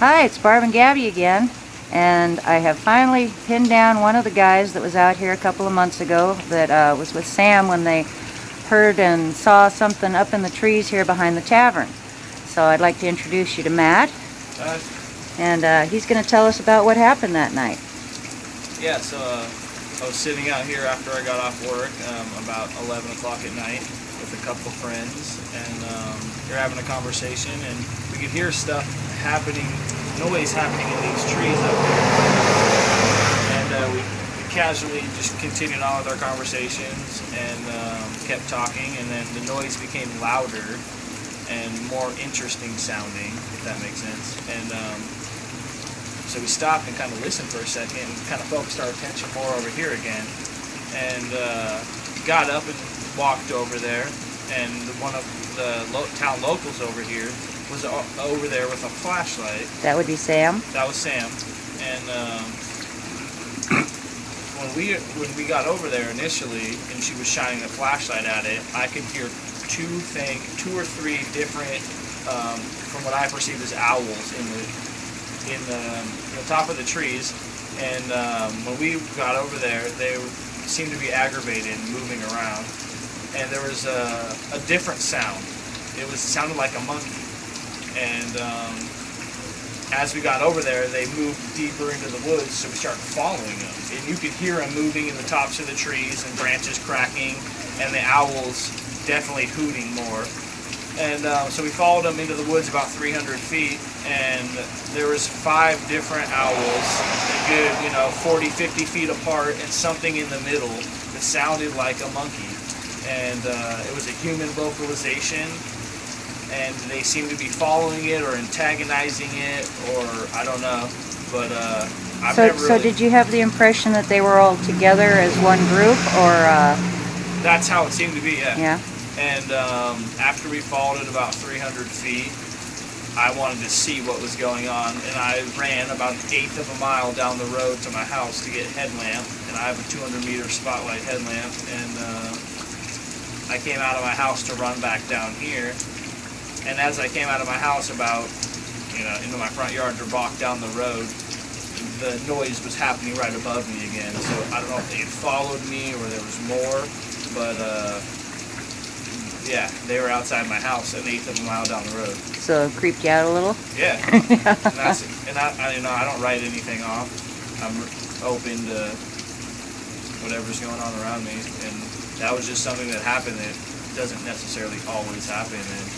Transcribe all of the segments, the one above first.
Hi, it's Barb and Gabby again, and I have finally pinned down one of the guys that was out here a couple of months ago that was with Sam when they heard and saw something up in the trees here behind the tavern. So I'd like to introduce you to Matt, and he's going to tell us about what happened that night. Yeah, so I was sitting out here after I got off work about 11 o'clock at night with a couple of friends, and we were having a conversation, and we could hear stuff happening, noise happening in these trees up here. And we casually just continued on with our conversations and kept talking, and then the noise became louder and more interesting sounding, if that makes sense. And so we stopped and kind of listened for a second and kind of focused our attention more over here again. And got up and walked over there, and one of the town locals over here was over there with a flashlight. That would be Sam? That was Sam. And when we got over there initially, and she was shining the flashlight at it, I could hear two or three different, from what I perceived as owls in the top of the trees. And when we got over there, they seemed to be aggravated and moving around. And there was a different sound. It sounded like a monkey. And as we got over there, they moved deeper into the woods, so we started following them. And you could hear them moving in the tops of the trees and branches cracking, and the owls definitely hooting more. And so we followed them into the woods about 300 feet, and there was 5 different owls, a good, 40, 50 feet apart, and something in the middle that sounded like a monkey. And it was a human vocalization, and they seemed to be following it or antagonizing it, or I don't know. But I've never really... So did you have the impression that they were all together as one group, or? That's how it seemed to be, yeah. Yeah. And after we followed it about 300 feet, I wanted to see what was going on, and I ran about 1/8 of a mile down the road to my house to get a headlamp, and I have a 200-meter spotlight headlamp, and I came out of my house to run back down here, and as I came out of my house about, into my front yard to walk down the road, the noise was happening right above me again. So I don't know if they had followed me or there was more, but yeah, they were outside my house 1/8 of a mile down the road. So it creeped you out a little? Yeah. And I don't write anything off. I'm open to whatever's going on around me, and that was just something that happened that doesn't necessarily always happen, and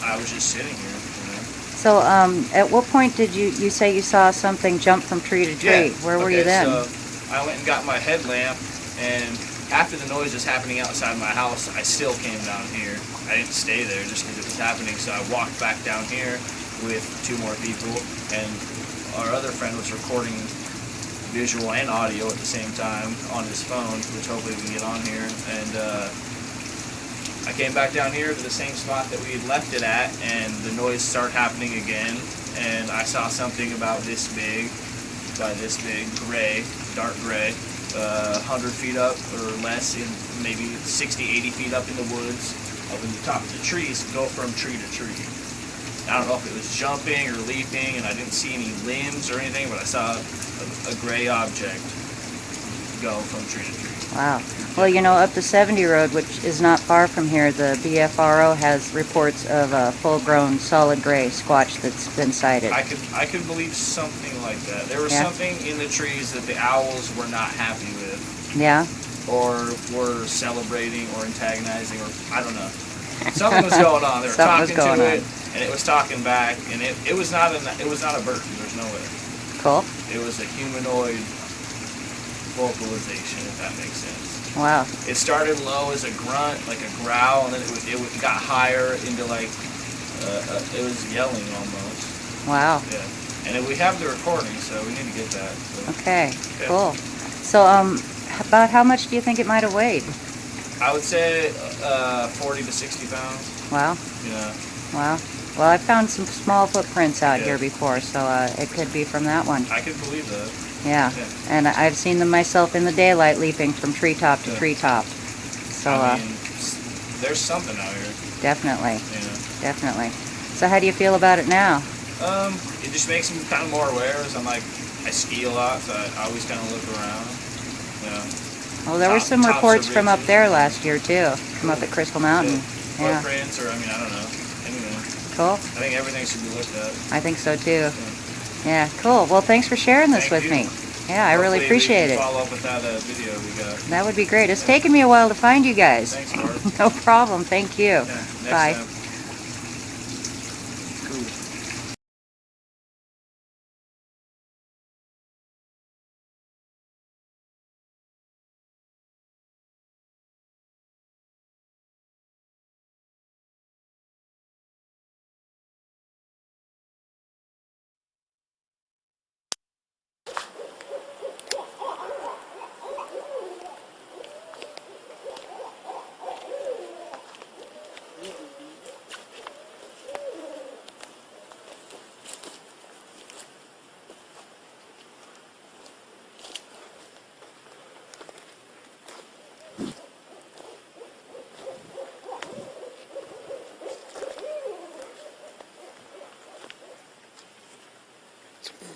I was just sitting here. So at what point did you say you saw something jump from tree to tree? Yeah. Where were you then? So I went and got my headlamp, and after the noise was happening outside my house, I still came down here. I didn't stay there just because it was happening, so I walked back down here with 2 more people, and our other friend was recording visual and audio at the same time on his phone, which hopefully we can get on here. And I came back down here to the same spot that we had left it at, and the noise started happening again, and I saw something about this big, gray, dark gray, 100 feet up or less, in maybe 60, 80 feet up in the woods, up in the top of the trees, go from tree to tree. I don't know if it was jumping or leaping, and I didn't see any limbs or anything, but I saw a gray object go from tree to tree. Wow. Well, up the 70 road, which is not far from here, the BFRO has reports of a full-grown solid gray squatch that's been sighted. I could believe something like that. There was something in the trees that the owls were not happy with. Yeah. Or were celebrating or antagonizing, or I don't know. Something was going on. They were talking to it, and it was talking back, and it was not a bird. There's no way. Cool. It was a humanoid vocalization, if that makes sense. Wow. It started low as a grunt, like a growl, and then it got higher into it was yelling almost. Wow. Yeah. And we have the recording, so we need to get that. So. Okay, yeah. Cool. So about how much do you think it might have weighed? I would say 40 to 60 pounds. Wow. Yeah. Wow. Well, I found some small footprints out here before, so it could be from that one. I could believe that. Yeah. And I've seen them myself in the daylight, leaping from treetop to treetop. So there's something out here. Definitely. Yeah. Definitely. So how do you feel about it now? It just makes me kind of more aware. As I ski a lot, so I always kind of look around. Yeah. Well, there were some Tops reports of from up ridges. there last year too, from up at Crystal Mountain. Yeah. Footprints, or I don't know. Anyway, Cool. I think everything should be looked at. I think so too. Yeah, cool. Well, thanks for sharing this Thank with you. me. Yeah, I really Hopefully we appreciate can it. Follow up with that video we got. That would be great. It's taken me a while to find you guys. Thanks, Barb. No problem. Thank you. Yeah, next Bye. time. Cool.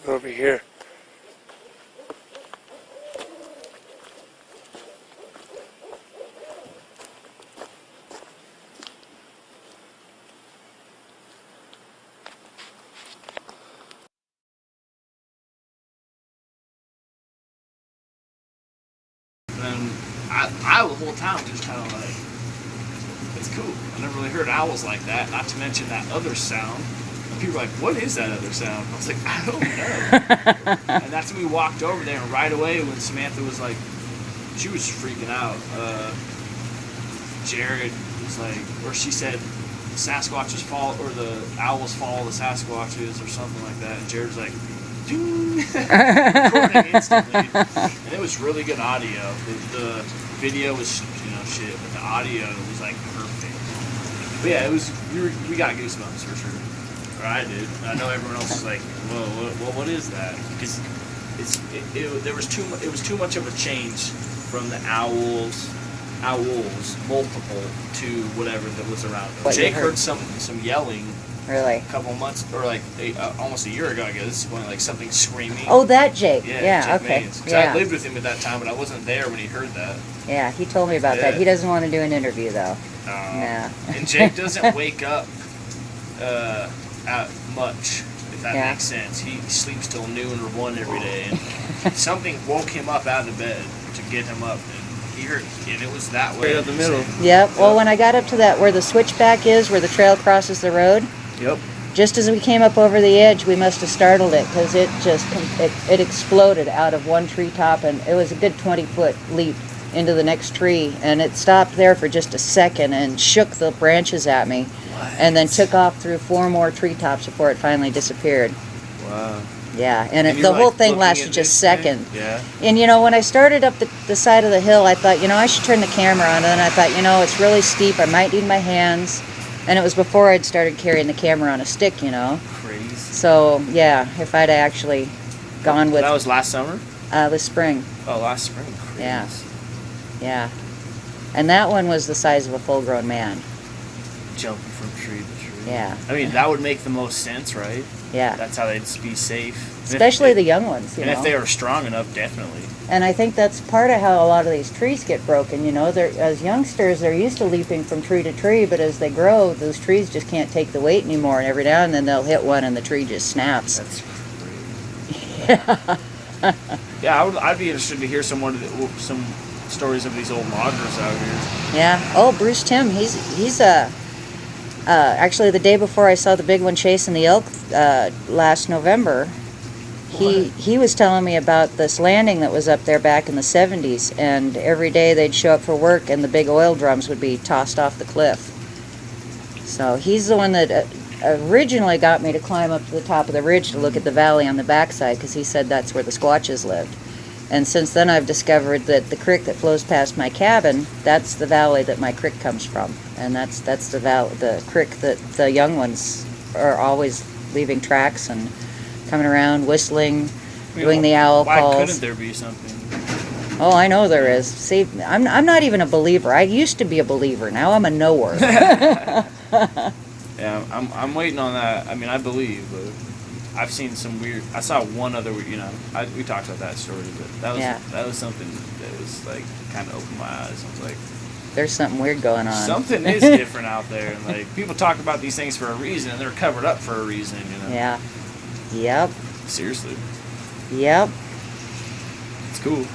Over here. And I the whole time just kind of like, it's cool. I never really heard owls like that. Not to mention that other sound. And people were like, what is that other sound? I was like, I don't know. And that's when we walked over there, and right away when Samantha was like, she was freaking out. Jared was like, or she said, Sasquatches fall, or the owls follow the Sasquatches, or something like that. And Jared was like, ding, recording instantly. And it was really good audio. The video was, shit, but the audio was like perfect. But yeah, it was, we got goosebumps for sure. Or I did. I know everyone else was like, whoa, what is that? Because it was too much of a change from the owls multiple to whatever that was around them. What you Jake heard? heard some yelling Really? a couple months, or like almost a year ago, I guess, when like something screaming. Oh, that Jake. Yeah, Jake Okay. Maines. 'Cause Yeah. I lived with him at that time, but I wasn't there when he heard that. Yeah, he told me about that. Yeah. He doesn't want to do an interview though. Nah. And Jake doesn't wake up much, if that Yeah. makes sense. He sleeps till noon or 1 every day, and something woke him up out of bed to get him up. And he heard, and it was that way. Right up the middle. Yep. Well, when I got up to that where the switchback is, where the trail crosses the road, Yep. just as we came up over the edge, we must have startled it because it just it exploded out of one treetop, and it was a good 20-foot leap into the next tree, and it stopped there for just a second and shook the branches at me, and then took off through 4 more treetops before it finally disappeared. Wow. Yeah, and And the you're, whole like, thing looking lasted at just this second. thing? Yeah. And when I started up the side of the hill, I thought, I should turn the camera on, and then I thought, it's really steep, I might need my hands, and it was before I'd started carrying the camera on a stick, Crazy. So, yeah, if I'd actually gone with That was last summer? this spring, Oh, last spring. Crazy. Yeah. yeah. And that one was the size of a full-grown man. Jumping from tree to tree. Yeah. I mean, that would make the most sense, right? Yeah. That's how they'd be safe. Especially the young ones, And if they were strong enough, definitely. And I think that's part of how a lot of these trees get broken. As youngsters, they're used to leaping from tree to tree, but as they grow, those trees just can't take the weight anymore. And every now and then they'll hit one and the tree just snaps. That's crazy. Yeah, I'd be interested to hear some stories of these old loggers out here. Yeah. Oh, Bruce Tim, he's actually the day before I saw the big one chasing the elk last November, he was telling me about this landing that was up there back in the 70s, and every day they'd show up for work and the big oil drums would be tossed off the cliff. So he's the one that originally got me to climb up to the top of the ridge to look at the valley on the backside, because he said that's where the Squatches lived. And since then I've discovered that the creek that flows past my cabin, that's the valley that my creek comes from. And that's the creek that the young ones are always leaving tracks and coming around, whistling, doing the owl calls. Why couldn't there be something? Oh, I know there is. See, I'm not even a believer. I used to be a believer. Now I'm a knower. Yeah, I'm waiting on that. I mean, I believe, but I've seen some weird. I saw one other. You know, we talked about that story, but that was something that was like kind of opened my eyes. I was like, There's something weird going on. something is different out there, and like people talk about these things for a reason, and they're covered up for a reason. You know. Yeah. Yep. Seriously. Yep. It's cool.